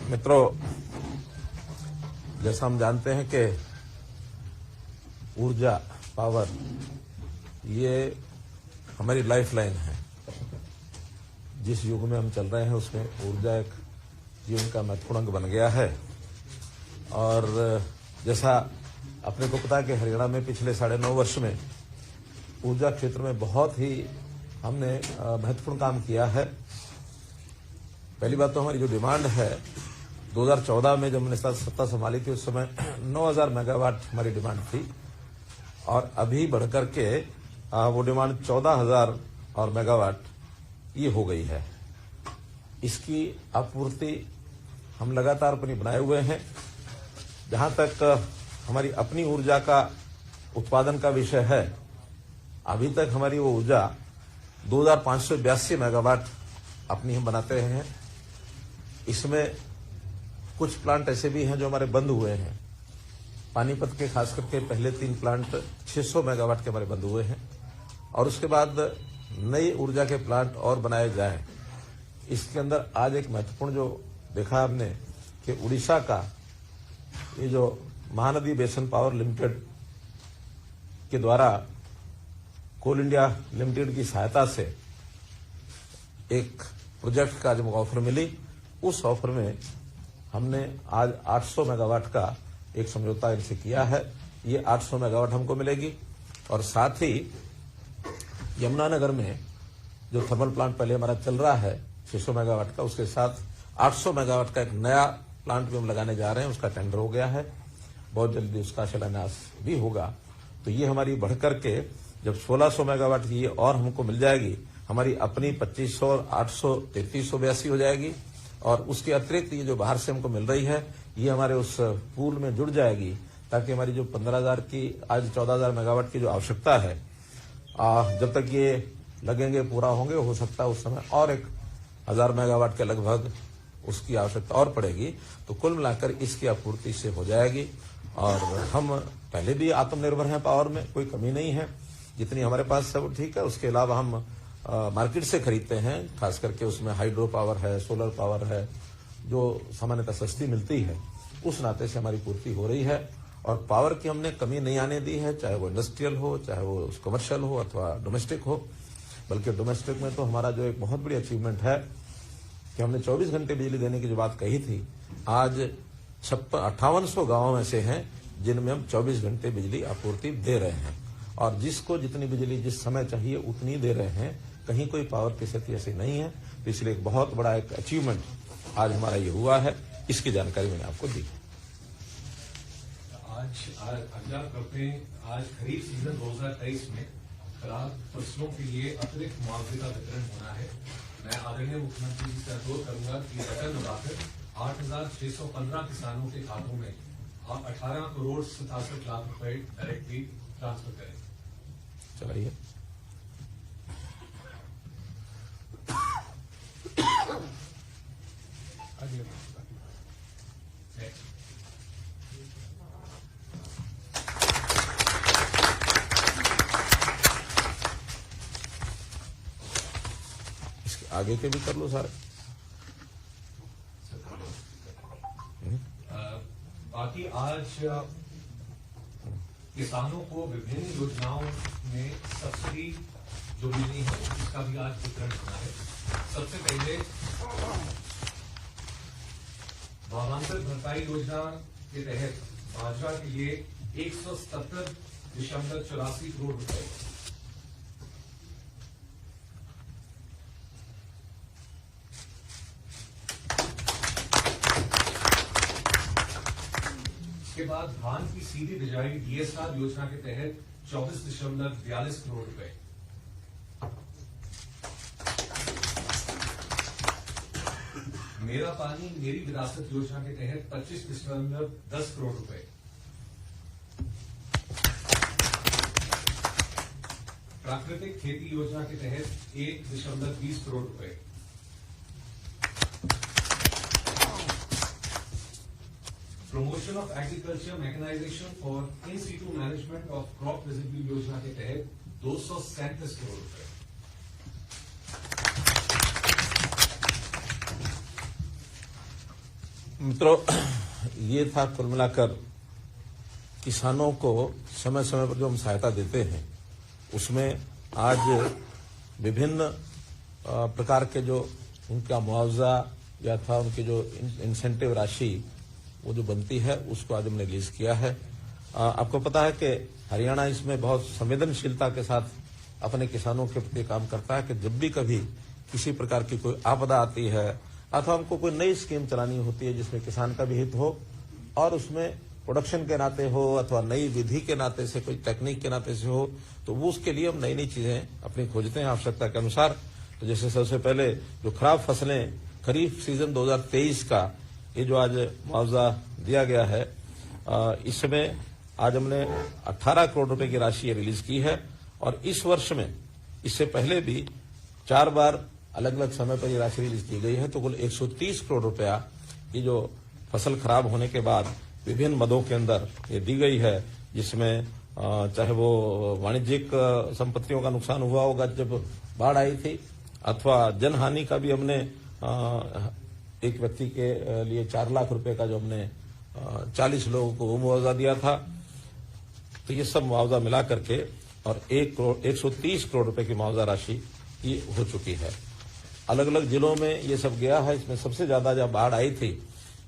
मित्रों, जैसा हम जानते हैं कि ऊर्जा, पावर, ये हमारी लाइफलाइन है। जिस युग में हम चल रहे हैं उसमें ऊर्जा एक जीवन का महत्वपूर्ण अंग बन गया है। और जैसा अपने को पता है कि हरियाणा में पिछले 9.5 वर्ष में ऊर्जा क्षेत्र में बहुत ही हमने महत्वपूर्ण काम किया है। पहली बात तो हमारी जो डिमांड है, 2014 में जब हमने सत्ता संभाली थी उस समय 9000 मेगावाट हमारी डिमांड थी और अभी बढ़कर के वो डिमांड 14000 और मेगावाट ये हो गई है। इसकी आपूर्ति हम लगातार अपनी बनाए हुए हैं। जहां तक हमारी अपनी ऊर्जा का उत्पादन का विषय है, अभी तक हमारी वो ऊर्जा 2582 मेगावाट अपनी हम बनाते हैं। इसमें कुछ प्लांट ऐसे भी हैं जो हमारे बंद हुए हैं। पानीपत के खास करके पहले 3 प्लांट 600 मेगावाट के हमारे बंद हुए हैं और उसके बाद नई ऊर्जा के प्लांट और बनाए जाएं। इसके अंदर आज एक महत्वपूर्ण जो देखा हमने कि उड़ीसा का ये जो महानदी बेसन पावर लिमिटेड के द्वारा कोल इंडिया लिमिटेड की सहायता से एक प्रोजेक्ट का जब ऑफर मिली, उस ऑफर में हमने आज 800 मेगावाट का एक समझौता इनसे किया है। ये 800 मेगावाट हमको मिलेगी और साथ ही यमुनानगर में जो थर्मल प्लांट पहले हमारा चल रहा है 600 मेगावाट का, उसके साथ 800 मेगावाट का एक नया प्लांट भी हम लगाने जा रहे हैं। उसका टेंडर हो गया है, बहुत जल्दी उसका शिलान्यास भी होगा। तो ये हमारी बढ़कर के जब 1600 मेगावाट की ये और हमको मिल जाएगी, हमारी अपनी 2500 और 800 3382 हो जाएगी और उसके अतिरिक्त ये जो बाहर से हमको मिल रही है ये हमारे उस पूल में जुड़ जाएगी, ताकि हमारी जो 15000 की आज 14000 मेगावाट की जो आवश्यकता है, जब तक ये लगेंगे पूरा होंगे, हो सकता है उस समय और 1000 मेगावाट के लगभग उसकी आवश्यकता और पड़ेगी। तो कुल मिलाकर इसकी आपूर्ति से हो जाएगी और हम पहले भी आत्मनिर्भर हैं, पावर में कोई कमी नहीं है। जितनी हमारे पास है वो ठीक है। उसके अलावा हम मार्केट से खरीदते हैं, खास करके उसमें हाइड्रो पावर है, सोलर पावर है, जो सामान्यतः सस्ती मिलती है। उस नाते से हमारी पूर्ति हो रही है और पावर की हमने कमी नहीं आने दी है, चाहे वो इंडस्ट्रियल हो, चाहे वो कमर्शियल हो अथवा डोमेस्टिक हो। बल्कि डोमेस्टिक में तो हमारा जो एक बहुत बड़ी अचीवमेंट है कि हमने 24 घंटे बिजली देने की जो बात कही थी, आज 5800 गांवों में से हैं जिनमें हम 24 घंटे बिजली आपूर्ति दे रहे हैं और जिसको जितनी बिजली जिस समय चाहिए उतनी दे रहे हैं। कहीं कोई पावर की स्थिति ऐसी नहीं है। तो इसलिए एक बहुत बड़ा एक अचीवमेंट आज हमारा ये हुआ है। इसकी जानकारी मैंने आपको दी। आज खरीफ सीजन 2023 में खराब फसलों के लिए अतिरिक्त मुआवजे का वितरण होना है। मैं आदरणीय मुख्यमंत्री जी से अनुरोध करूंगा कि रकम लगाकर 8615 किसानों के खातों में 18 करोड़ 67 लाख रुपए डायरेक्टली ट्रांसफर करें। चलिए, इसके आगे के भी कर लो सारे। बाकी आज किसानों को विभिन्न योजनाओं में सब्सिडी जो मिलनी है इसका भी आज वितरण होना है। सबसे पहले भावांतर भरपाई योजना के तहत बाजरा के लिए 177.84 करोड़ रुपए, इसके बाद धान की सीधी बिजाई डीएसआर योजना के तहत 24.42 करोड़ रुपए, मेरा पानी मेरी विरासत योजना के तहत 25.10 करोड़ रुपए, प्राकृतिक खेती योजना के तहत 1.20 करोड़ रुपए, promotion of agriculture mechanisation for in situ management of crop residue योजना के तहत 237 करोड़ रुपए, मित्रों, ये था कुल मिलाकर किसानों को समय समय पर जो हम सहायता देते हैं उसमें आज विभिन्न प्रकार के जो उनका मुआवजा या था उनकी जो इंसेंटिव राशि वो जो बनती है उसको आज हमने रिलीज किया है। आपको पता है कि हरियाणा इसमें बहुत संवेदनशीलता के साथ अपने किसानों के प्रति काम करता है कि जब भी कभी किसी प्रकार की कोई आपदा आती है अथवा हमको कोई नई स्कीम चलानी होती है जिसमें किसान का भी हित हो और उसमें प्रोडक्शन के नाते हो अथवा नई विधि के नाते से कोई टेक्निक के नाते से हो तो वो उसके लिए हम नई नई चीजें अपनी खोजते हैं आवश्यकता के अनुसार। तो जैसे सबसे पहले जो खराब फसलें खरीफ सीजन 2023 का ये जो आज मुआवजा दिया गया है इसमें आज हमने 18 करोड़ रुपए की राशि रिलीज की है और इस वर्ष में इससे पहले भी 4 बार अलग अलग समय पर ये राशि रिलीज की गई है। तो कुल 130 करोड़ रुपया ये जो फसल खराब होने के बाद विभिन्न मदों के अंदर ये दी गई है, जिसमें चाहे वो वाणिज्यिक संपत्तियों का नुकसान हुआ होगा जब बाढ़ आई थी अथवा जनहानि का भी हमने एक व्यक्ति के लिए 4 लाख रुपए का जो हमने 40 लोगों को मुआवजा दिया था। तो ये सब मुआवजा मिला करके और 130 करोड़ रुपए की मुआवजा राशि ये हो चुकी है। अलग अलग जिलों में ये सब गया है। इसमें सबसे ज्यादा जब बाढ़ आई थी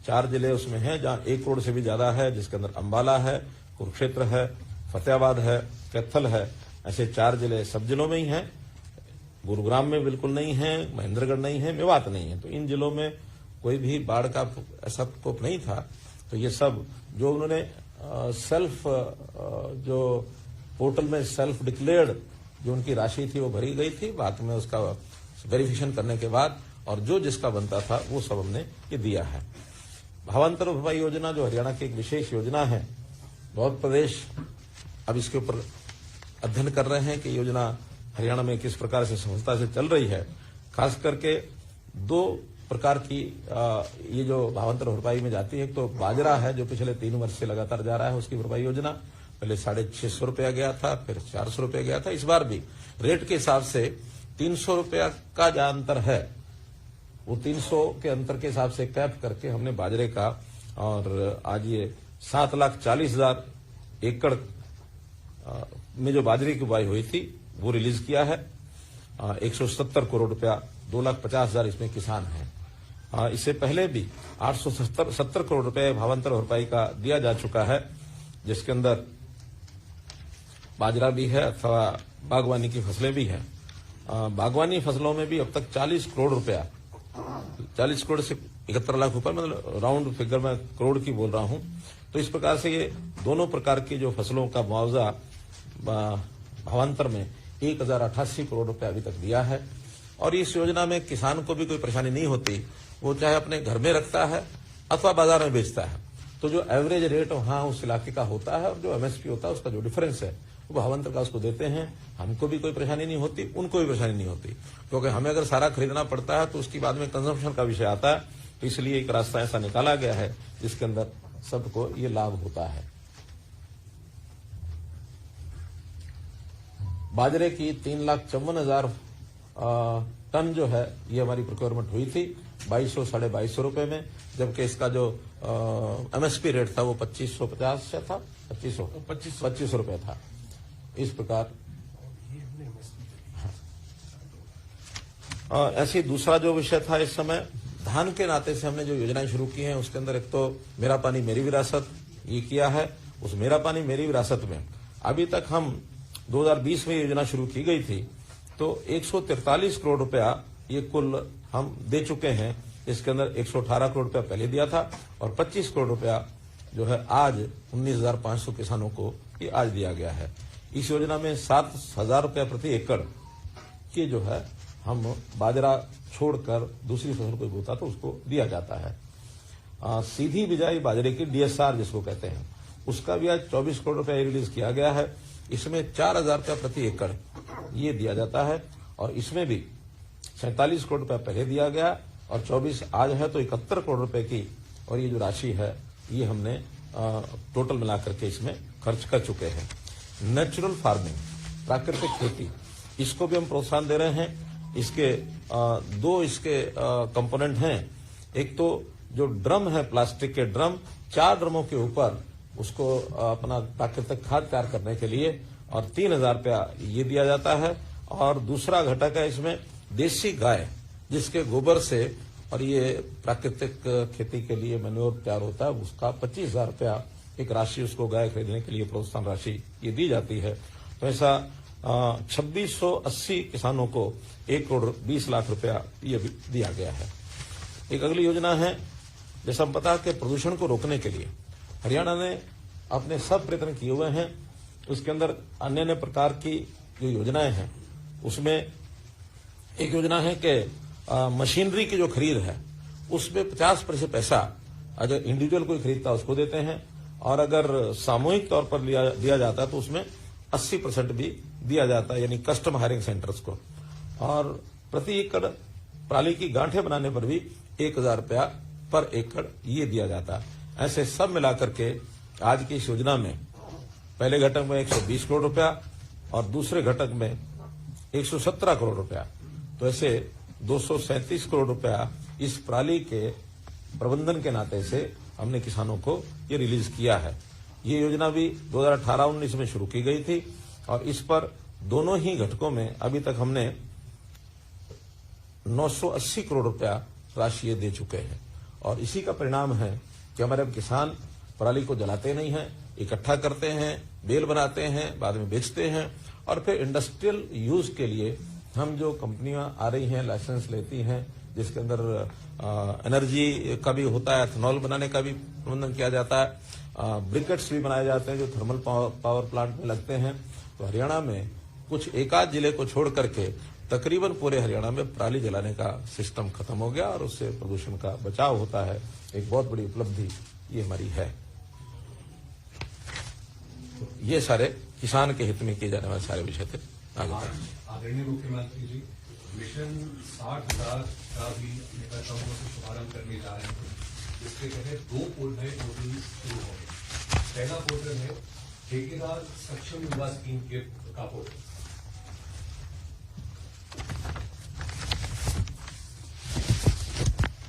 4 जिले उसमें हैं जहां 1 करोड़ से भी ज्यादा है, जिसके अंदर अंबाला है, कुरुक्षेत्र है, फतेहाबाद है, कैथल है। ऐसे 4 जिले सब जिलों में ही हैं। गुरुग्राम में बिल्कुल नहीं है, महेंद्रगढ़ नहीं है, मेवात नहीं है। तो इन जिलों में कोई भी बाढ़ का ऐसा प्रकोप नहीं था। तो ये सब जो उन्होंने सेल्फ जो पोर्टल में सेल्फ डिक्लेयर्ड जो उनकी राशि थी वो भरी गई थी, बाद में उसका वेरिफिकेशन करने के बाद और जो जिसका बनता था वो सब हमने ये दिया है। भावांतर भरपाई योजना जो हरियाणा की एक विशेष योजना है, बहुत प्रदेश अब इसके ऊपर अध्ययन कर रहे हैं कि योजना हरियाणा में किस प्रकार से सफलता से चल रही है। खास करके 2 प्रकार की ये जो भावांतर भरपाई में जाती है, तो बाजरा है जो पिछले 3 वर्ष से लगातार जा रहा है, उसकी भरपाई योजना पहले 650 रुपया गया था, फिर 400 रुपया गया था। इस बार भी रेट के हिसाब से 300 रुपया का जो अंतर है वो 300 के अंतर के हिसाब से कैप करके हमने बाजरे का और आज ये 7,40,000 एकड़ में जो बाजरे की बुआई हुई थी वो रिलीज किया है। 170 करोड़ रुपया 2,50,000 इसमें किसान हैं। इससे पहले भी 870 करोड़ रुपए भावांतर भरपाई का दिया जा चुका है, जिसके अंदर बाजरा भी है अथवा बागवानी की फसलें भी हैं। बागवानी फसलों में भी अब तक 40 करोड़ रुपया 40 करोड़ से 71 लाख रुपए, मतलब राउंड फिगर में करोड़ की बोल रहा हूं। तो इस प्रकार से ये दोनों प्रकार की जो फसलों का मुआवजा भावांतर में 1088 करोड़ रुपए अभी तक दिया है। और इस योजना में किसान को भी कोई परेशानी नहीं होती, वो चाहे अपने घर में रखता है अथवा बाजार में बेचता है, तो जो एवरेज रेट वहां उस इलाके का होता है और जो एमएसपी होता है उसका जो डिफरेंस है वो भावांतर का उसको देते हैं। हमको भी कोई परेशानी नहीं होती, उनको भी परेशानी नहीं होती, क्योंकि हमें अगर सारा खरीदना पड़ता है तो उसकी बाद में कंजम्पशन का विषय आता है। तो इसलिए एक रास्ता ऐसा निकाला गया है जिसके अंदर सबको ये लाभ होता है। बाजरे की 3,54,000 टन जो है ये हमारी प्रोक्योरमेंट हुई थी 2200 साढ़े 2200 रुपए में, जबकि इसका जो एमएसपी रेट था वो 2550 से था, 2500 रुपए था। इस प्रकार ऐसे दूसरा जो विषय था इस समय धान के नाते से हमने जो योजनाएं शुरू की हैं उसके अंदर एक तो मेरा पानी मेरी विरासत ये किया है। उस मेरा पानी मेरी विरासत में अभी तक हम 2020 में योजना शुरू की गई थी तो 143 करोड़ रुपया ये कुल हम दे चुके हैं। इसके अंदर 118 करोड़ रुपया पहले दिया था और 25 करोड़ रुपया जो है आज 19,500 किसानों को ये आज दिया गया है। इस योजना में 7,000 रुपया प्रति एकड़ की जो है हम बाजरा छोड़कर दूसरी फसल कोई बोता तो उसको दिया जाता है। सीधी बिजाई बाजरे की डीएसआर जिसको कहते हैं उसका भी आज 24 करोड़ रुपया रिलीज किया गया है। इसमें 4,000 रुपया प्रति एकड़ ये दिया जाता है और इसमें भी 47 करोड़ रुपया पहले दिया गया और 24 आज है, तो 71 करोड़ रुपए की और ये जो राशि है ये हमने टोटल मिलाकर के इसमें खर्च कर चुके हैं। नेचुरल फार्मिंग प्राकृतिक खेती इसको भी हम प्रोत्साहन दे रहे हैं। इसके 2 इसके कंपोनेंट हैं। एक तो जो ड्रम है प्लास्टिक के ड्रम, 4 ड्रमों के ऊपर उसको अपना प्राकृतिक खाद तैयार करने के लिए और 3,000 रुपया ये दिया जाता है। और दूसरा घटक है इसमें देसी गाय, जिसके गोबर से और ये प्राकृतिक खेती के लिए मैन्योर तैयार होता है, उसका 25,000 रुपया एक राशि उसको गाय खरीदने के लिए प्रोत्साहन राशि ये दी जाती है। तो ऐसा 2680 किसानों को 1,20,00,000 रुपया ये भी दिया गया है। एक अगली योजना है, जैसा हम पता है कि प्रदूषण को रोकने के लिए हरियाणा ने अपने सब प्रयत्न किए हुए हैं। उसके अंदर अन्य अन्य प्रकार की जो योजनाएं हैं, उसमें एक योजना है कि मशीनरी की जो खरीद है उसमें 50% पैसा अगर इंडिविजुअल कोई खरीदता है उसको देते हैं, और अगर सामूहिक तौर पर दिया जाता है तो उसमें 80% भी दिया जाता है, यानी कस्टम हायरिंग सेंटर्स को। और प्रति एकड़ पराली की गांठें बनाने पर भी 1,000 रुपया पर एकड़ ये दिया जाता है। ऐसे सब मिलाकर के आज की इस योजना में पहले घटक में 120 करोड़ रुपया और दूसरे घटक में 117 करोड़ रुपया, तो ऐसे 237 करोड़ रुपया इस पराली के प्रबंधन के नाते से हमने किसानों को ये रिलीज किया है। ये योजना भी 2018-19 में शुरू की गई थी और इस पर दोनों ही घटकों में अभी तक हमने 980 करोड़ रुपया राशि ये दे चुके हैं। और इसी का परिणाम है कि हमारे अब किसान पराली को जलाते नहीं हैं, इकट्ठा करते हैं, बेल बनाते हैं, बाद में बेचते हैं, और फिर इंडस्ट्रियल यूज के लिए हम जो कंपनियां आ रही हैं लाइसेंस लेती हैं, जिसके अंदर एनर्जी का भी होता है, एथेनॉल बनाने का भी प्रबंधन किया जाता है, ब्रिकेट्स भी बनाए जाते हैं जो थर्मल पावर प्लांट में लगते हैं। तो हरियाणा में कुछ एकाध जिले को छोड़ करके तकरीबन पूरे हरियाणा में पराली जलाने का सिस्टम खत्म हो गया और उससे प्रदूषण का बचाव होता है। एक बहुत बड़ी उपलब्धि ये हमारी है। ये सारे किसान के हित में किए जाने वाले सारे विषय थे। आदरणीय मुख्यमंत्री जी, मिशन 60,000 का भी अपने कार्यक्रमों से शुभारंभ करने जा रहे हैं। इसके तहत 2 नए पोर्टल शुरू होंगे। पहला पोर्टल है ठेकेदार सक्षम युवा स्कीम का पोर्टल।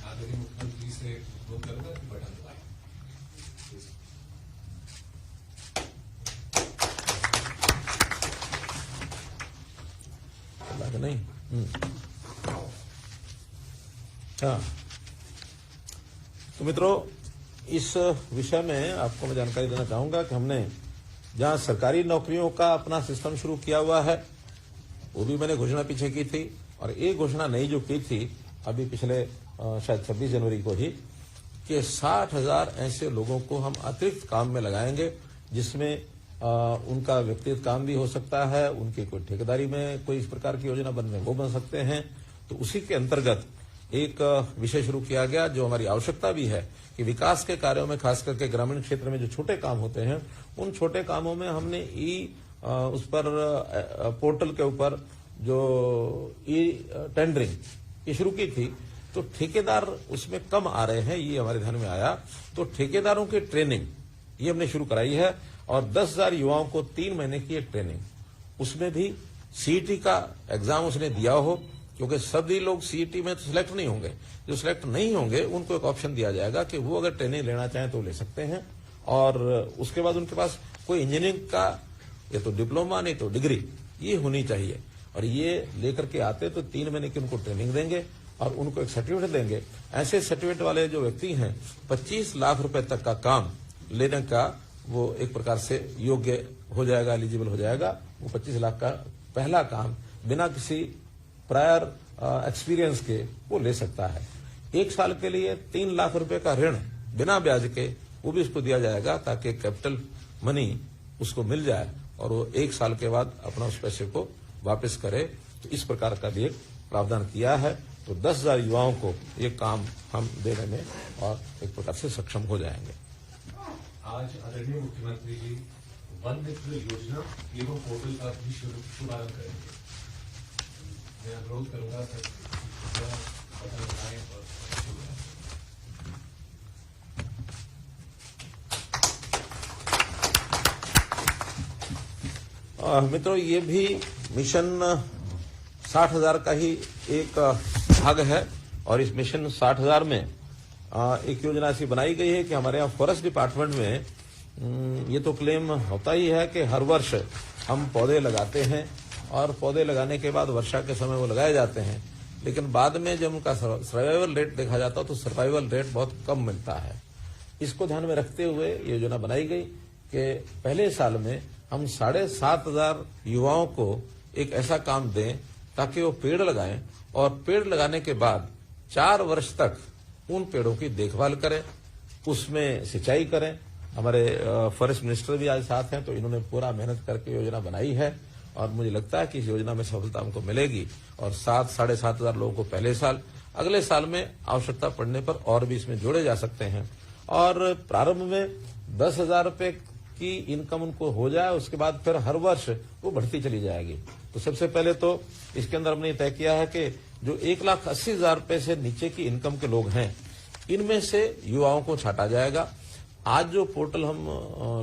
आदरणीय मुख्यमंत्री से अनुरोध करूंगा कि बटन दबाएं। नहीं हाँ, तो मित्रों, इस विषय में आपको मैं जानकारी देना चाहूंगा कि हमने जहां सरकारी नौकरियों का अपना सिस्टम शुरू किया हुआ है, वो भी मैंने घोषणा पीछे की थी, और एक घोषणा नई जो की थी अभी पिछले शायद 26 जनवरी को ही, कि 60,000 ऐसे लोगों को हम अतिरिक्त काम में लगाएंगे, जिसमें उनका व्यक्तिगत काम भी हो सकता है, उनकी कोई ठेकेदारी में कोई इस प्रकार की योजना बन रही है वो बन सकते हैं। तो उसी के अंतर्गत एक विषय शुरू किया गया जो हमारी आवश्यकता भी है कि विकास के कार्यों में, खास करके ग्रामीण क्षेत्र में जो छोटे काम होते हैं, उन छोटे कामों में हमने उस पर पोर्टल के ऊपर जो टेंडरिंग ये शुरू की थी। तो ठेकेदार उसमें कम आ रहे हैं, ये हमारे ध्यान में आया। तो ठेकेदारों की ट्रेनिंग ये हमने शुरू कराई है, और 10,000 युवाओं को 3 महीने की एक ट्रेनिंग, उसमें भी सीईटी का एग्जाम उसने दिया हो, क्योंकि सभी लोग सीईटी में तो सिलेक्ट नहीं होंगे। जो सिलेक्ट नहीं होंगे उनको एक ऑप्शन दिया जाएगा कि वो अगर ट्रेनिंग लेना चाहें तो ले सकते हैं, और उसके बाद उनके पास कोई इंजीनियरिंग का या तो डिप्लोमा नहीं तो डिग्री ये होनी चाहिए, और ये लेकर के आते तो 3 महीने की उनको ट्रेनिंग देंगे और उनको एक सर्टिफिकेट देंगे। ऐसे सर्टिफिकेट वाले जो व्यक्ति हैं 25 लाख रुपए तक का काम लेने का वो एक प्रकार से योग्य हो जाएगा, एलिजिबल हो जाएगा। वो 25 लाख का पहला काम बिना किसी प्रायर एक्सपीरियंस के वो ले सकता है। 1 साल के लिए 3 लाख रुपए का ऋण बिना ब्याज के वो भी उसको दिया जाएगा, ताकि कैपिटल मनी उसको मिल जाए और वो 1 साल के बाद अपना उस पैसे को वापस करे। तो इस प्रकार का भी एक प्रावधान किया है। तो 10,000 युवाओं को ये काम हम देने में और एक प्रकार से सक्षम हो जाएंगे। आज आदरणीय मुख्यमंत्री जी वन मित्र योजना एवं पोर्टल का भी शुभारंभ करेंगे। मैं अनुरोध करूंगा सर, बटन दबाएं और मित्रों, ये भी मिशन 60,000 का ही एक भाग है, और इस मिशन 60,000 में एक योजना ऐसी बनाई गई है कि हमारे यहाँ फॉरेस्ट डिपार्टमेंट में ये तो क्लेम होता ही है कि हर वर्ष हम पौधे लगाते हैं और पौधे लगाने के बाद वर्षा के समय वो लगाए जाते हैं, लेकिन बाद में जब उनका सर्वाइवल रेट देखा जाता है तो सर्वाइवल रेट बहुत कम मिलता है। इसको ध्यान में रखते हुए योजना बनाई गई कि पहले साल में हम 7,500 युवाओं को एक ऐसा काम दें ताकि वो पेड़ लगाएं और पेड़ लगाने के बाद 4 वर्ष तक उन पेड़ों की देखभाल करें, उसमें सिंचाई करें। हमारे फॉरेस्ट मिनिस्टर भी आज साथ हैं, तो इन्होंने पूरा मेहनत करके योजना बनाई है और मुझे लगता है कि इस योजना में सफलता हमको मिलेगी। और 7,500 लोगों को पहले साल, अगले साल में आवश्यकता पड़ने पर और भी इसमें जोड़े जा सकते हैं। और प्रारंभ में 10,000 रुपए की इनकम उनको हो जाए, उसके बाद फिर हर वर्ष वो बढ़ती चली जाएगी। तो सबसे पहले तो इसके अंदर हमने तय किया है कि जो 1,80,000 रुपए से नीचे की इनकम के लोग हैं, इनमें से युवाओं को छांटा जाएगा। आज जो पोर्टल हम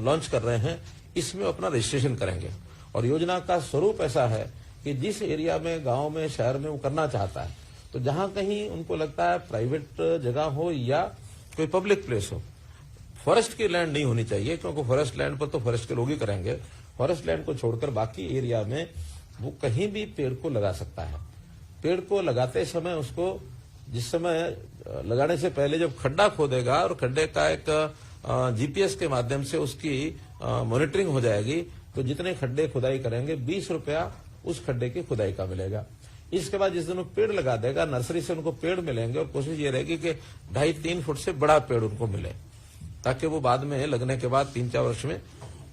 लॉन्च कर रहे हैं, इसमें अपना रजिस्ट्रेशन करेंगे और योजना का स्वरूप ऐसा है कि जिस एरिया में, गांव में, शहर में वो करना चाहता है, तो जहां कहीं उनको लगता है प्राइवेट जगह हो या कोई पब्लिक प्लेस हो, फॉरेस्ट की लैंड नहीं होनी चाहिए, क्योंकि फॉरेस्ट लैंड पर तो फॉरेस्ट के लोग ही करेंगे। फॉरेस्ट लैंड को छोड़कर बाकी एरिया में वो कहीं भी पेड़ को लगा सकता है। पेड़ को लगाते समय उसको, जिस समय लगाने से पहले जब खड्डा खोदेगा और खड्डे का एक जीपीएस के माध्यम से उसकी मॉनिटरिंग हो जाएगी, तो जितने खड्डे खुदाई करेंगे 20 रुपया उस खड्डे की खुदाई का मिलेगा। इसके बाद जिस दिन वो पेड़ लगा देगा, नर्सरी से उनको पेड़ मिलेंगे और कोशिश ये रहेगी कि 2.5-3 फुट से बड़ा पेड़ उनको मिले, ताकि वो बाद में लगने के बाद 3-4 वर्ष में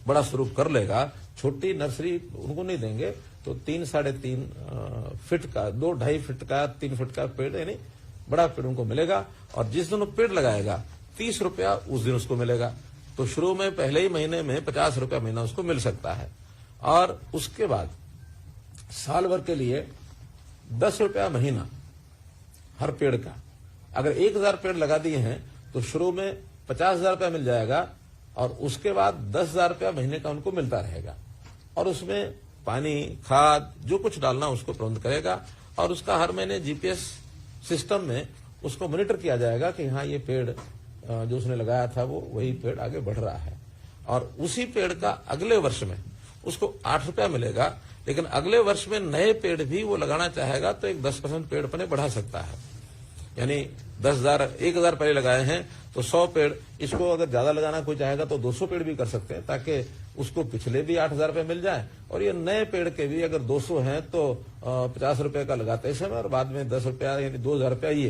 बड़ा स्वरूप कर लेगा। छोटी नर्सरी उनको नहीं देंगे, तो 3-3.5 फीट का, 2-2.5 फीट का, 3 फीट का पेड़, यानी बड़ा पेड़ उनको मिलेगा। और जिस दिन वो पेड़ लगाएगा 30 रुपया उस दिन उसको मिलेगा। तो शुरू में पहले ही महीने में 50 रुपया महीना उसको मिल सकता है। और उसके बाद साल भर के लिए 10 रुपया महीना हर पेड़ का। अगर 1,000 पेड़ लगा दिए हैं तो शुरू में 50,000 रुपया मिल जाएगा और उसके बाद 10,000 रुपया महीने का उनको मिलता रहेगा। और उसमें पानी, खाद, जो कुछ डालना उसको प्रबंध करेगा और उसका हर महीने जीपीएस सिस्टम में उसको मॉनिटर किया जाएगा कि हाँ, ये पेड़ जो उसने लगाया था वो वही पेड़ आगे बढ़ रहा है। और उसी पेड़ का अगले वर्ष में उसको 8 रुपया मिलेगा, लेकिन अगले वर्ष में नए पेड़ भी वो लगाना चाहेगा तो एक 10% पेड़ अपने बढ़ा सकता है। यानी 1,000 पहले लगाए हैं तो 100 पेड़, इसको अगर ज्यादा लगाना कोई चाहेगा तो 200 पेड़ भी कर सकते हैं, ताकि उसको पिछले भी 8,000 रुपये मिल जाए और ये नए पेड़ के भी अगर 200 हैं तो 50 रुपए का लगाते समय और बाद में 10 रुपया यानी 2,000 रुपया ये,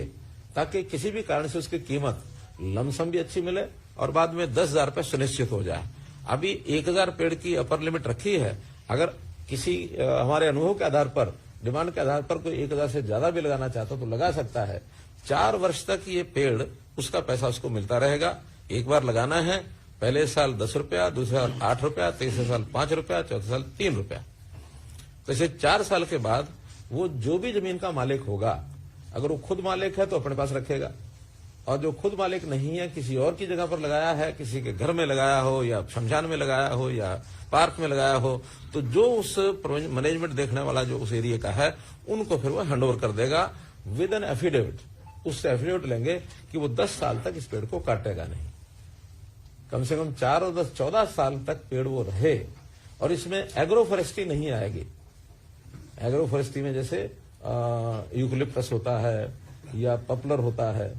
ताकि किसी भी कारण से उसकी कीमत लमसम भी अच्छी मिले और बाद में 10,000 रुपये सुनिश्चित हो जाए। अभी 1,000 पेड़ की अपर लिमिट रखी है। अगर किसी हमारे अनुभव के आधार पर, डिमांड के आधार पर कोई 1,000 से ज्यादा भी लगाना चाहता तो लगा सकता है। 4 वर्ष तक ये पेड़, उसका पैसा उसको मिलता रहेगा। एक बार लगाना है, पहले साल 10 रुपया, दूसरे साल 8 रुपया, तीसरे साल 5 रुपया, चौथे साल 3 रुपया। तो इसे 4 साल के बाद वो जो भी जमीन का मालिक होगा, अगर वो खुद मालिक है तो अपने पास रखेगा, और जो खुद मालिक नहीं है, किसी और की जगह पर लगाया है, किसी के घर में लगाया हो या शमशान में लगाया हो या पार्क में लगाया हो, तो जो उस मैनेजमेंट देखने वाला जो उस एरिया का है, उनको फिर वो हैंड ओवर कर देगा विद एन एफिडेविट। उससे एफिडेविट लेंगे कि वो 10 साल तक इस पेड़ को काटेगा नहीं, कम से कम 4 और 10, 14 साल तक पेड़ वो रहे। और इसमें एग्रो फॉरेस्ट्री नहीं आएगी। एग्रो फॉरेस्ट्री में जैसे यूकलिप्टस होता है या पॉपुलर होता है,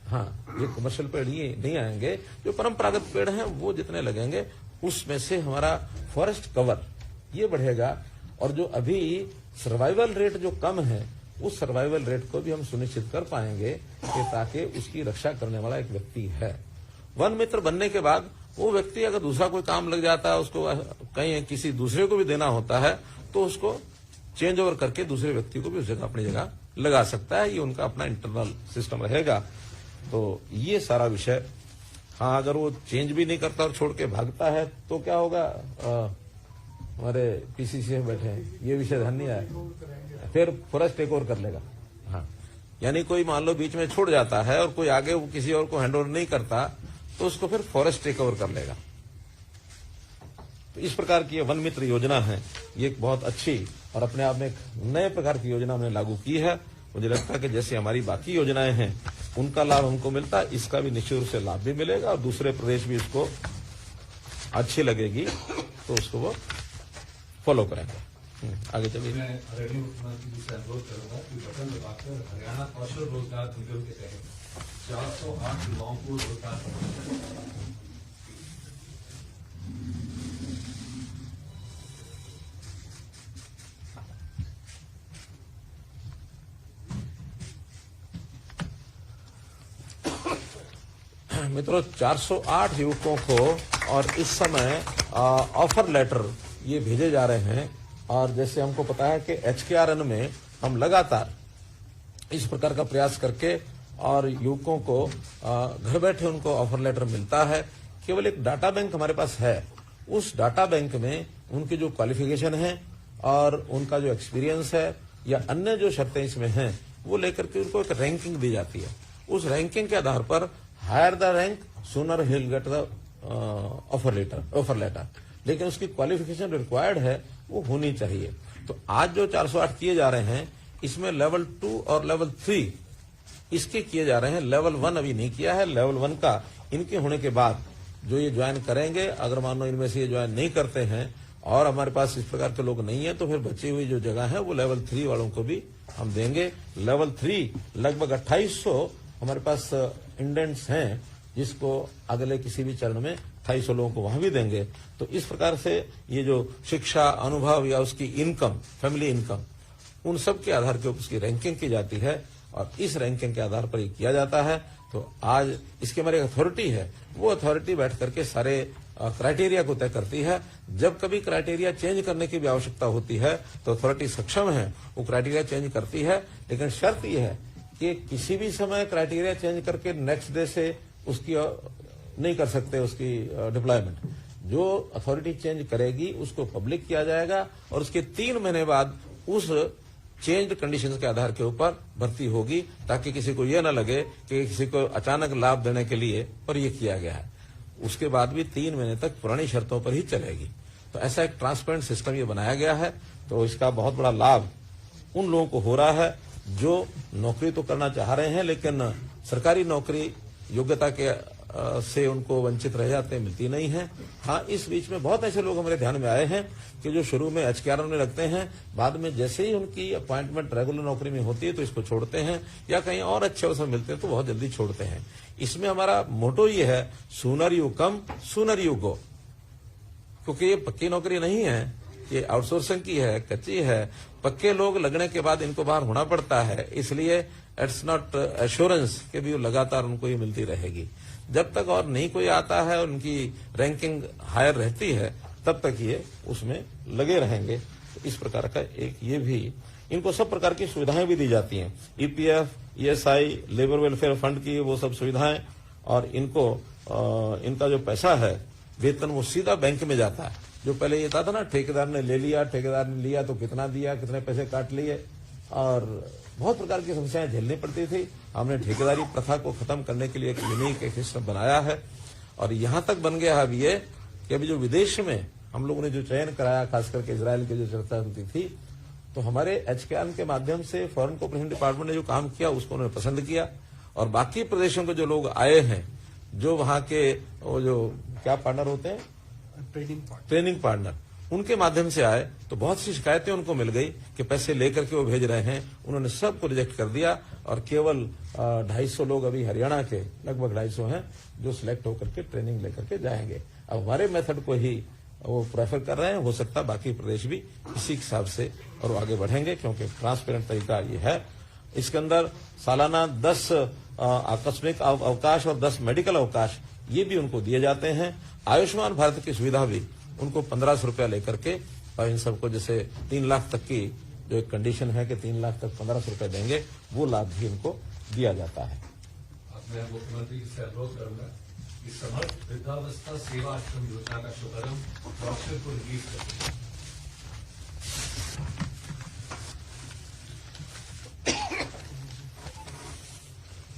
हाँ, ये कमर्शियल पेड़ ये नहीं आएंगे। जो परंपरागत पेड़ हैं वो जितने लगेंगे, उसमें से हमारा फॉरेस्ट कवर ये बढ़ेगा। और जो अभी सर्वाइवल रेट जो कम है, उस सर्वाइवल रेट को भी हम सुनिश्चित कर पाएंगे कि ताकि उसकी रक्षा करने वाला एक व्यक्ति है। वन मित्र बनने के बाद वो व्यक्ति अगर दूसरा कोई काम लग जाता है, उसको कहीं किसी दूसरे को भी देना होता है, तो उसको चेंज ओवर करके दूसरे व्यक्ति को भी उस जगह अपनी जगह लगा सकता है। ये उनका अपना इंटरनल सिस्टम रहेगा। तो ये सारा विषय, हाँ, अगर वो चेंज भी नहीं करता और छोड़ के भागता है तो क्या होगा? हमारे पीसीसी में बैठे हैं, ये विषय ध्यान नहीं आया, फिर फॉरेस्ट टेक ओवर कर लेगा। हाँ, यानी कोई मान लो बीच में छोड़ जाता है और कोई आगे वो किसी और को हैंड ओवर नहीं करता, तो उसको फिर फॉरेस्ट टेक ओवर कर लेगा। तो इस प्रकार की ये वन मित्र योजना है, ये एक बहुत अच्छी और अपने आप में एक नए प्रकार की योजना हमने लागू की है। मुझे लगता है कि जैसे हमारी बाकी योजनाएं हैं, उनका लाभ हमको मिलता है, इसका भी निश्चित रूप से लाभ भी मिलेगा और दूसरे प्रदेश भी इसको अच्छी लगेगी तो उसको वो फॉलो करेंगे। आगे चलिए। मैं आदरणीय मुख्यमंत्री जी से अनुरोध करूंगा कि बटन दबाकर हरियाणा कौशल रोजगार निगम के तहत 408 युवाओं को रोजगार मित्रों, 408 युवकों को और इस समय ऑफर लेटर ये भेजे जा रहे हैं और जैसे हमको पता है कि HKRN में हम लगातार इस प्रकार का प्रयास करके और युवकों को घर बैठे उनको ऑफर लेटर मिलता है। केवल एक डाटा बैंक हमारे पास है, उस डाटा बैंक में उनकी जो क्वालिफिकेशन है और उनका जो एक्सपीरियंस है या अन्य जो शर्तें इसमें हैं वो लेकर के उनको एक रैंकिंग दी जाती है। उस रैंकिंग के आधार पर higher the rank sooner he will get the offer letter, लेकिन उसकी क्वालिफिकेशन रिक्वायर्ड है वो होनी चाहिए। तो आज जो 408 किए जा रहे हैं इसमें लेवल 2 और लेवल 3 इसके किए जा रहे हैं। लेवल 1 अभी नहीं किया है। लेवल 1 का इनके होने के बाद जो ये ज्वाइन करेंगे, अगर मान लो इनमें से ये ज्वाइन नहीं करते हैं और हमारे पास इस प्रकार के लोग नहीं है तो फिर बची हुई जो जगह है वो लेवल 3 वालों को भी हम देंगे। लेवल 3 लगभग 2800 हमारे पास इंडेंट्स हैं जिसको अगले किसी भी चरण में 2800 लोगों को वहां भी देंगे। तो इस प्रकार से ये जो शिक्षा, अनुभव या उसकी इनकम, फैमिली इनकम, उन सब के आधार के ऊपर उसकी रैंकिंग की जाती है और इस रैंकिंग के आधार पर ये किया जाता है। तो आज इसकी हमारी अथॉरिटी है, वो अथॉरिटी बैठ करके सारे क्राइटेरिया को तय करती है। जब कभी क्राइटेरिया चेंज करने की भी आवश्यकता होती है तो अथॉरिटी सक्षम है, वो क्राइटेरिया चेंज करती है, लेकिन शर्त यह है कि किसी भी समय क्राइटेरिया चेंज करके नेक्स्ट डे से उसकी नहीं कर सकते उसकी डिप्लॉयमेंट। जो अथॉरिटी चेंज करेगी उसको पब्लिक किया जाएगा और उसके 3 महीने बाद उस चेंज्ड कंडीशंस के आधार के ऊपर भर्ती होगी, ताकि किसी को यह न लगे कि किसी को अचानक लाभ देने के लिए पर यह किया गया है। उसके बाद भी 3 महीने तक पुरानी शर्तों पर ही चलेगी। तो ऐसा एक ट्रांसपेरेंट सिस्टम ये बनाया गया है। तो इसका बहुत बड़ा लाभ उन लोगों को हो रहा है जो नौकरी तो करना चाह रहे हैं लेकिन सरकारी नौकरी योग्यता के से उनको वंचित रह जाते हैं, मिलती नहीं है। हाँ, इस बीच में बहुत ऐसे लोग हमारे ध्यान में आए हैं कि जो शुरू में HKRN में लगते हैं, बाद में जैसे ही उनकी अपॉइंटमेंट रेगुलर नौकरी में होती है तो इसको छोड़ते हैं या कहीं और अच्छे अवसर मिलते हैं तो बहुत जल्दी छोड़ते हैं। इसमें हमारा मोटो ये है, sooner you come sooner you go, क्योंकि ये पक्की नौकरी नहीं है, ये आउटसोर्सिंग की है, कच्ची है। पक्के लोग लगने के बाद इनको बाहर होना पड़ता है, इसलिए इट्स नॉट एश्योरेंस के भी लगातार उनको ये मिलती रहेगी। जब तक और नहीं कोई आता है, उनकी रैंकिंग हायर रहती है, तब तक ये उसमें लगे रहेंगे। तो इस प्रकार का एक ये भी, इनको सब प्रकार की सुविधाएं भी दी जाती हैं, EPF, ESI, labour welfare fund की वो सब सुविधाएं, और इनको इनका जो पैसा है वेतन वो सीधा बैंक में जाता है। जो पहले ये था ना, ठेकेदार ने ले लिया, ठेकेदार ने लिया तो कितना दिया, कितने पैसे काट लिए, और बहुत प्रकार की समस्याएं झेलनी पड़ती थी। हमने ठेकेदारी प्रथा को खत्म करने के लिए एक यूनिक एक सिस्टम बनाया है और यहां तक बन गया है अभी ये कि अभी जो विदेश में हम लोगों ने जो चयन कराया, खास करके इजराइल की जो चर्चा होती थी, तो हमारे HKRN के माध्यम से फॉरेन कोऑपरेशन डिपार्टमेंट ने जो काम किया उसको उन्होंने पसंद किया और बाकी प्रदेशों के जो लोग आए हैं, जो वहां के वो जो क्या पार्टनर होते हैं, ट्रेनिंग पार्टनर, उनके माध्यम से आए तो बहुत सी शिकायतें उनको मिल गई कि पैसे लेकर के वो भेज रहे हैं। उन्होंने सबको रिजेक्ट कर दिया और केवल 250 लोग अभी हरियाणा के लगभग 250 हैं जो सिलेक्ट होकर के ट्रेनिंग लेकर के जाएंगे। अब हमारे मेथड को ही वो प्रेफर कर रहे हैं। हो सकता है बाकी प्रदेश भी इसी हिसाब से और आगे बढ़ेंगे, क्योंकि ट्रांसपेरेंट तरीका ये है। इसके अंदर सालाना 10 आकस्मिक अवकाश और 10 मेडिकल अवकाश ये भी उनको दिए जाते हैं। आयुष्मान भारत की सुविधा भी उनको 1500 रुपया लेकर के, और इन सबको जैसे 3 लाख तक की जो एक कंडीशन है कि 3 लाख तक 1500 रुपया देंगे, वो लाभ भी इनको दिया जाता है। अब मैं मुख्यमंत्री जी से अनुरोध करूंगा कि समर्थ वृद्धावस्था सेवा आश्रम योजना का शुभारंभ डॉक्टर को रिलीज करें।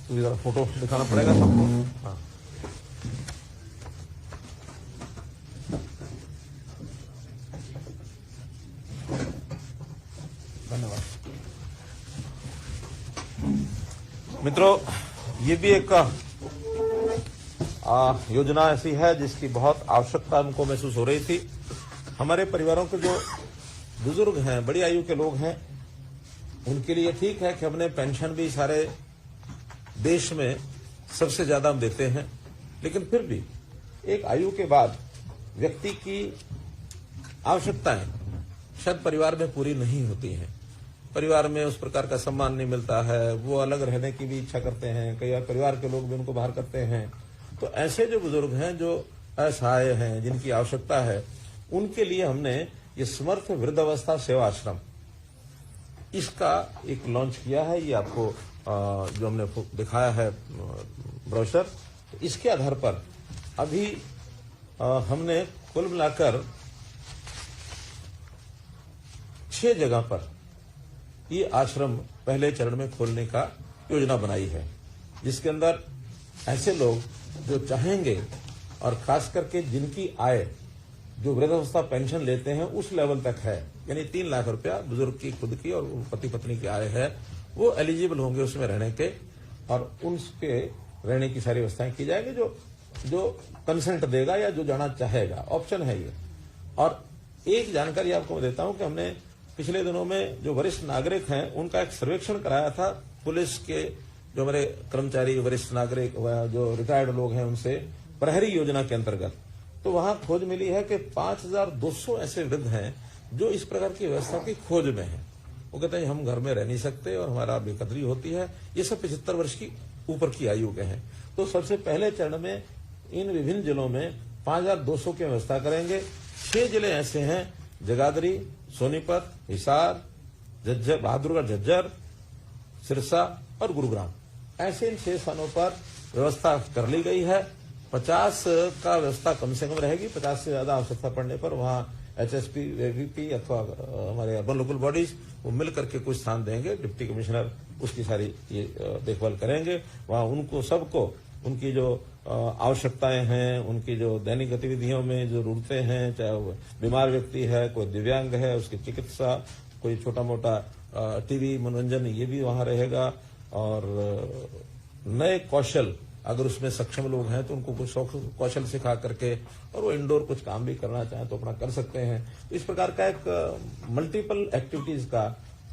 तो जरा फोटो दिखाना पड़ेगा सबको। हाँ, धन्यवाद। मित्रों, ये भी एक योजना ऐसी है जिसकी बहुत आवश्यकता हमको महसूस हो रही थी। हमारे परिवारों के जो बुजुर्ग हैं, बड़ी आयु के लोग हैं, उनके लिए ठीक है कि हमने पेंशन भी सारे देश में सबसे ज्यादा हम देते हैं, लेकिन फिर भी एक आयु के बाद व्यक्ति की आवश्यकताएं शायद परिवार में पूरी नहीं होती हैं। परिवार में उस प्रकार का सम्मान नहीं मिलता है, वो अलग रहने की भी इच्छा करते हैं, कई बार परिवार के लोग भी उनको बाहर करते हैं। तो ऐसे जो बुजुर्ग हैं, जो असहाय हैं, जिनकी आवश्यकता है, उनके लिए हमने ये समर्थ वृद्धावस्था सेवा आश्रम, इसका एक लॉन्च किया है। ये आपको जो हमने दिखाया है ब्रोशर, इसके आधार पर अभी हमने कुल मिलाकर 6 जगह पर ये आश्रम पहले चरण में खोलने का योजना बनाई है, जिसके अंदर ऐसे लोग जो चाहेंगे और खास करके जिनकी आय जो वृद्धावस्था पेंशन लेते हैं उस लेवल तक है, यानी 3 लाख रुपया बुजुर्ग की खुद की और पति पत्नी की आय है, वो एलिजिबल होंगे उसमें रहने के, और उनके रहने की सारी व्यवस्थाएं की जाएगी। जो कंसेंट देगा या जो जाना चाहेगा, ऑप्शन है ये। और एक जानकारी आपको मैं देता हूं कि हमने पिछले दिनों में जो वरिष्ठ नागरिक हैं उनका एक सर्वेक्षण कराया था। पुलिस के जो हमारे कर्मचारी, वरिष्ठ नागरिक, जो रिटायर्ड लोग हैं, उनसे प्रहरी योजना के अंतर्गत, तो वहां खोज मिली है कि 5200 ऐसे वृद्ध हैं जो इस प्रकार की व्यवस्था की खोज में हैं। वो कहते हैं हम घर में रह नहीं सकते और हमारा बेकदरी होती है। ये सब 75 वर्ष की ऊपर की आयु के हैं। तो सबसे पहले चरण में इन विभिन्न जिलों में 5200 की व्यवस्था करेंगे। 6 जिले ऐसे हैं, जगाधरी, सोनीपत, हिसार, झज्जर, बहादुरगढ़, झज्जर, सिरसा और गुरुग्राम। ऐसे इन 6 स्थानों पर व्यवस्था कर ली गई है। 50 का व्यवस्था कम से कम रहेगी। 50 से ज्यादा आवश्यकता पड़ने पर वहां एचएसपी, एवीपी अथवा हमारे अर्बन लोकल बॉडीज वो मिल करके कुछ स्थान देंगे। डिप्टी कमिश्नर उसकी सारी ये देखभाल करेंगे। वहां उनको सबको उनकी जो आवश्यकताएं हैं, उनकी जो दैनिक गतिविधियों में जो जरूरतें हैं, चाहे वो बीमार व्यक्ति है, कोई दिव्यांग है, उसकी चिकित्सा, कोई छोटा मोटा टीवी मनोरंजन, ये भी वहां रहेगा। और नए कौशल, अगर उसमें सक्षम लोग हैं तो उनको कुछ कौशल सिखा करके और वो इंडोर कुछ काम भी करना चाहें तो अपना कर सकते हैं। इस प्रकार का एक मल्टीपल एक्टिविटीज का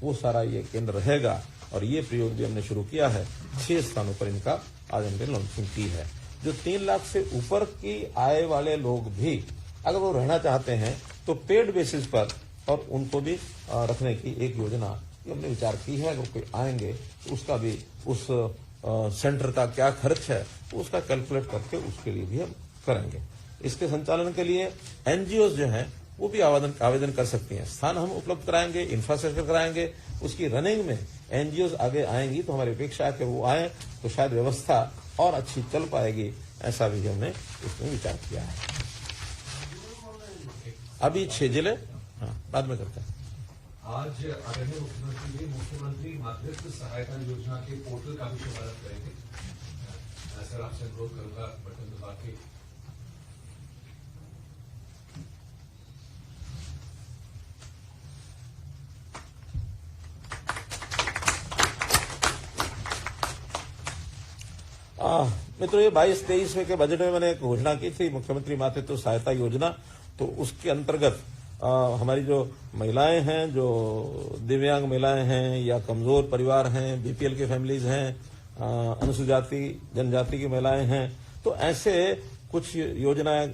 वो सारा ये केंद्र रहेगा। और ये प्रयोग भी हमने शुरू किया है। 6 स्थानों पर इनका आज हमने लॉन्चिंग की है। जो 3 लाख से ऊपर की आय वाले लोग भी अगर वो रहना चाहते हैं तो पेड बेसिस पर और उनको भी रखने की एक योजना हमने विचार की है। अगर कोई आएंगे तो उसका भी उस सेंटर का क्या खर्च है उसका कैलकुलेट करके उसके लिए भी हम करेंगे। इसके संचालन के लिए एनजीओज जो हैं वो भी आवेदन कर सकती हैं। स्थान हम उपलब्ध कराएंगे, इंफ्रास्ट्रक्चर कराएंगे, उसकी रनिंग में एनजीओज आगे आएंगी तो हमारी अपेक्षा है कि वो आए तो शायद व्यवस्था और अच्छी चल पाएगी। ऐसा भी हमने इसमें विचार किया है। अभी 6 जिले बाद में करते हैं। आज आदरणीय मुख्यमंत्री जी मुख्यमंत्री मातृत्व सहायता योजना के पोर्टल का भी शुभारंभ करेंगे। सर आपसे अनुरोध करूंगा बटन दबा के। मित्रों, ये 22-23 में के बजट में मैंने एक घोषणा की थी, मुख्यमंत्री मातृत्व सहायता योजना। तो उसके अंतर्गत हमारी जो महिलाएं हैं, जो दिव्यांग महिलाएं हैं या कमजोर परिवार हैं, बीपीएल की फैमिलीज हैं, अनुसूचित जाति जनजाति की महिलाएं हैं, तो ऐसे कुछ योजनाएं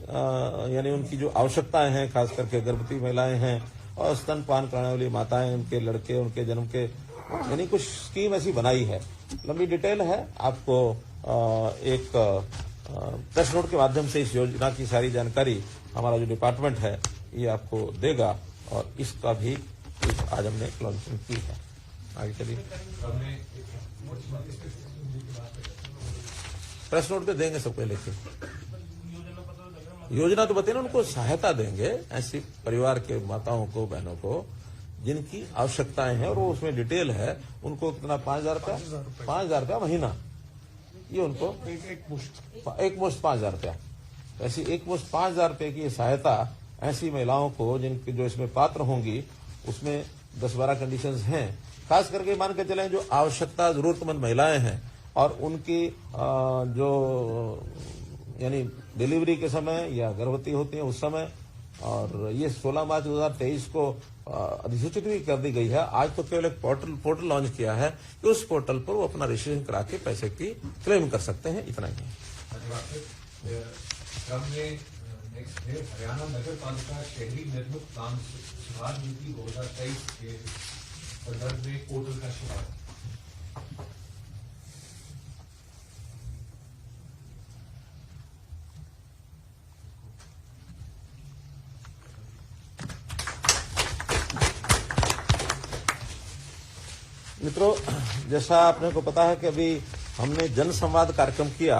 यानी उनकी जो आवश्यकताएं हैं, खास करके गर्भवती महिलाएं हैं और स्तनपान कराने वाली माताएं, उनके लड़के, उनके जन्म के, यानी कुछ स्कीम ऐसी बनाई है। लंबी डिटेल है, आपको एक प्रेस नोट के माध्यम से इस योजना की सारी जानकारी हमारा जो डिपार्टमेंट है ये आपको देगा। और इसका भी आज हमने लॉन्चिंग की है। आगे चलिए, प्रेस नोट पे देंगे सबको लेके। योजना तो बताइए, उनको सहायता देंगे ऐसी परिवार के माताओं को, बहनों को जिनकी आवश्यकताएं हैं, और वो उसमें डिटेल है। उनको कितना, 5,000 रुपया, 5,000 रुपया महीना, ये उनको एक मुश्त 5,000 रुपया। ऐसी एक मुश्त 5,000 रुपये की सहायता ऐसी महिलाओं को जिनके जो इसमें पात्र होंगी। उसमें 10-12 कंडीशंस हैं, खास करके मान के चलें जो आवश्यकता जरूरतमंद महिलाएं हैं और उनकी जो यानी डिलीवरी के समय या गर्भवती होती है उस समय, और ये 16 मार्च 2023 को अधिसूचित भी कर दी गई है। आज तो केवल एक पोर्टल लॉन्च किया है कि उस पोर्टल पर वो अपना रजिस्ट्रेशन करा के पैसे की क्लेम कर सकते हैं, इतना ही है। क्रम में नेक्स्ट है हरियाणा नगर पालिका शहरी निर्मित काम सुधार नीति 2023 के संदर्भ में पोर्टल का शुभारंभ। मित्रों, जैसा आपने को पता है कि अभी हमने जन संवाद कार्यक्रम किया,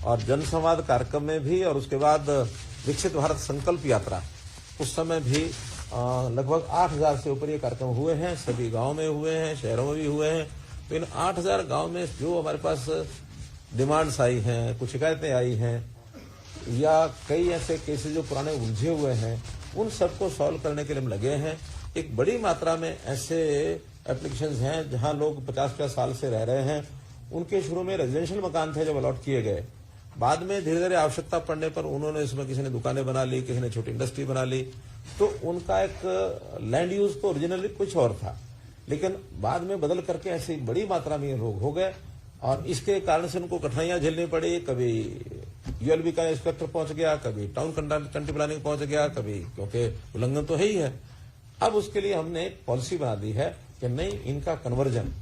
और जन संवाद कार्यक्रम में भी और उसके बाद विकसित भारत संकल्प यात्रा, उस समय भी लगभग 8000 से ऊपर ये कार्यक्रम हुए हैं। सभी गांव में हुए हैं, शहरों में भी हुए हैं। तो इन 8000 गांव में जो हमारे पास डिमांड्स आई हैं, कुछ शिकायतें आई हैं, या कई ऐसे केसेस जो पुराने उलझे हुए हैं, उन सबको सॉल्व करने के लिए हम लगे हैं। एक बड़ी मात्रा में ऐसे एप्लीकेशंस हैं जहां लोग 50-50 साल से रह रहे हैं। उनके शुरू में रेजिडेंशियल मकान थे जब अलॉट किए गए, बाद में धीरे धीरे आवश्यकता पड़ने पर उन्होंने इसमें किसी ने दुकानें बना ली, किसी ने छोटी इंडस्ट्री बना ली। तो उनका एक लैंड यूज तो ओरिजिनली कुछ और था, लेकिन बाद में बदल करके ऐसी बड़ी मात्रा में ये लोग हो गए, और इसके कारण से उनको कठिनाइयां झेलनी पड़ी। कभी यूएलबी का इंस्पेक्टर पहुंच गया, कभी टाउन कंट्री प्लानिंग पहुंच गया, कभी, क्योंकि उल्लंघन तो है ही है। अब उसके लिए हमने एक पॉलिसी बना दी है कि नहीं, इनका कन्वर्जन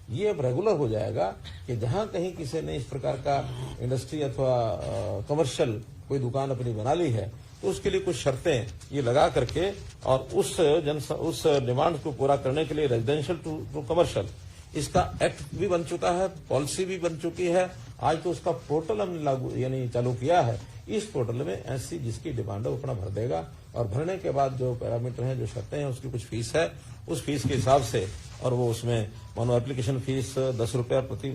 ये अब रेगुलर हो जाएगा कि जहां कहीं किसी ने इस प्रकार का इंडस्ट्री अथवा कमर्शियल कोई दुकान अपनी बना ली है, तो उसके लिए कुछ शर्तें ये लगा करके, और उस डिमांड को पूरा करने के लिए रेजिडेंशियल टू कमर्शियल, इसका एक्ट भी बन चुका है, पॉलिसी भी बन चुकी है। आज तो उसका पोर्टल हमने लागू यानी चालू किया है। इस पोर्टल में ऐसी जिसकी डिमांड है वो अपना भर देगा, और भरने के बाद जो पैरामीटर हैं, जो शर्तें हैं, उसकी कुछ फीस है, उस फीस के हिसाब से, और वो उसमें मानो एप्लीकेशन फीस 10 रुपया प्रति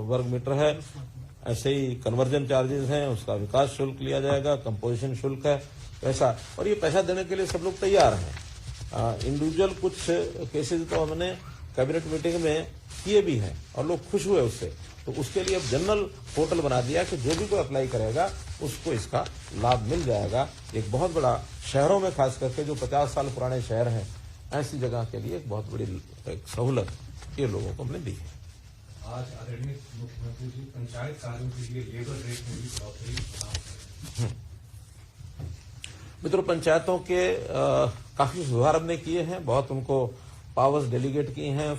वर्ग मीटर है। ऐसे ही कन्वर्जन चार्जेस हैं, उसका विकास शुल्क लिया जाएगा, कंपोजिशन शुल्क है, पैसा, और ये पैसा देने के लिए सब लोग तैयार हैं। इंडिविजुअल कुछ केसेस तो हमने कैबिनेट मीटिंग में किए भी हैं और लोग खुश हुए उससे। तो उसके लिए अब जनरल पोर्टल बना दिया कि जो भी कोई अप्लाई करेगा उसको इसका लाभ मिल जाएगा। एक बहुत बड़ा, शहरों में खास करके जो 50 साल पुराने शहर हैं, ऐसी जगह के लिए एक बहुत बड़ी एक सहूलत ये लोगों को हमने दी है। आज आदरणीय मुख्यमंत्री जी पंचायत कार्यों के लिए लेबर रेट में भी बढ़ोतरी। मित्रों, पंचायतों के काफी सुधार हमने किए हैं, बहुत उनको पावर्स डेलीगेट किए हैं।